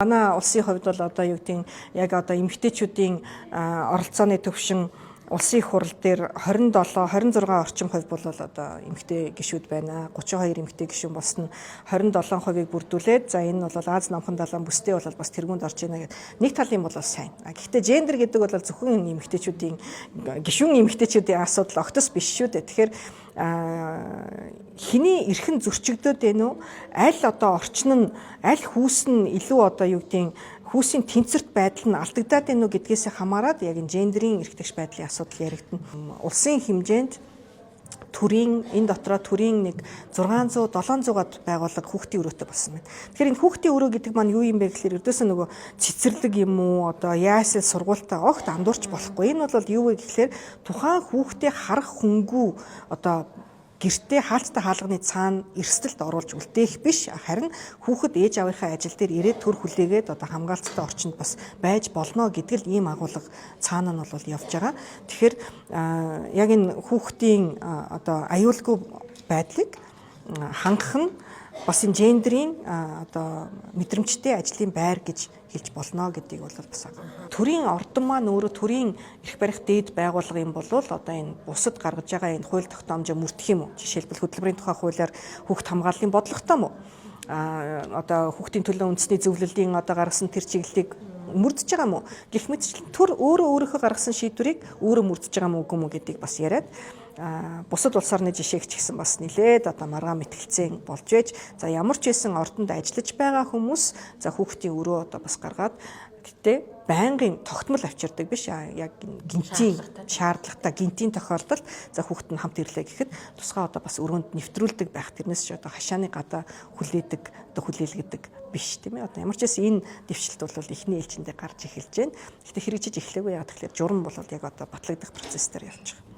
Манай улсын хувьд бол одоо юу гэдэг яг одоо эмэгтэйчүүдийн оролцооны төвшин улсын их хурал дээр 26 орчим хувь бол одоо эмэгтэй гишүүд байна. 32 эмэгтэй гишүүн болсон 27%-ийг бүрдүүлээд за энэ бол Аз намхан далайн бүстэй бол бас тэргуунд орж ийнэ гэдэг нэг талын бол сайн. Гэхдээ гендер гэдэг бол зөвхөн эмэгтэйчүүдийн гишүүн эмэгтэйчүүдийн асуудал огтос биш шүү дээ. Тэгэхээр хэний эрхэн зөрчигдөд байна уу? Аль одоо орчин нь аль хүүс нь илүү одоо юу гэдэг хүүсийн тэнцвэрт байдал нь алдагдаад байна уу гэдгээс хамаарат яг энэ гендерийн эрхтгч байдлын асуудал яригдана. Улсын хэмжээнд төрийн энэ дотроо төрийн нэг 600-700-аад байгууллага хүүхдийн өрөөтэй болсон байна. Тэгэхээр энэ хүүхдийн өрөө гэдэг маань юу юм бэ гэхээр ердөөсөө нөгөө цэцэрлэг юм уу одоо яасэл сургуультай огт андуурч болохгүй. Энэ бол юу вэ гэхээр тухайн хүүхдээ харах хөнгүү одоо гэртээ хаалттай хаалганы цаана эрсдэлд оруулж үлдээх биш, харин хүүхэд ээж авийнхаа ажил дээр ирээд төр хүлээгээд одоо хамгаалцтай орчинд бас байж болно гэдэг л ийм агуулга цаана нь бол явж байгаа. Тэгэхээр яг энэ хүүхдийн одоо аюулгүй байдлыг хангах нь бас энэ гендерийн одоо мэдрэмжтэй ажлын байр гэж хэлж болно гэдгийг бол бас төрийн ордон маань өөрөө төрийн эрх барих дээд байгууллага юм бол одоо энэ бусад гаргаж байгаа энэ хууль тогтоомжоо мөрдөх юм уу? Жишээлбэл хөдөлмөрийн тухай хуулиар хүүхд хамгааллын бодлоготой юм уу? Одоо хүүхдийн төлөө үндэсний зөвлөлийн одоо гаргасан тэр чиглэлийг мөрдөж байгаа юм уу? Гэх мэтчлэн төр өөрийнхөө гаргасан шийдвэрийг өөрөө мөрдөж байгаа юм уу гэдгийг бас яриад бусад улс орны жишээг ч гэсэн бас нилээд одоо маргаан мэтгэлцэн болж байж за ямар ч байсан ордонд ажиллаж байгаа хүмүүс за хүүхдийн өрөө одоо бас гаргаад гэтээ байнгын тогтмол авчирдаг биш яг гинтийн шаардлагатай гинтийн тохиолдолд за хүүхэд нь хамт ирлээ гэхэд тусгай одоо бас өрөөнд нэвтрүүлдэг байх тэрнээс ч одоо хашааны гадаа хүлээдэг одоо хүлээлгэдэг биш тийм ээ одоо ямар ч байсан энэ дэвшилт бол эхний ээлжиндээ гарч эхэлж байна. Гэхдээ хэрэгжиж эхлэегүй яа тэгэхээр журам бол яг одоо батлагдах процесс дээр явж байгаа.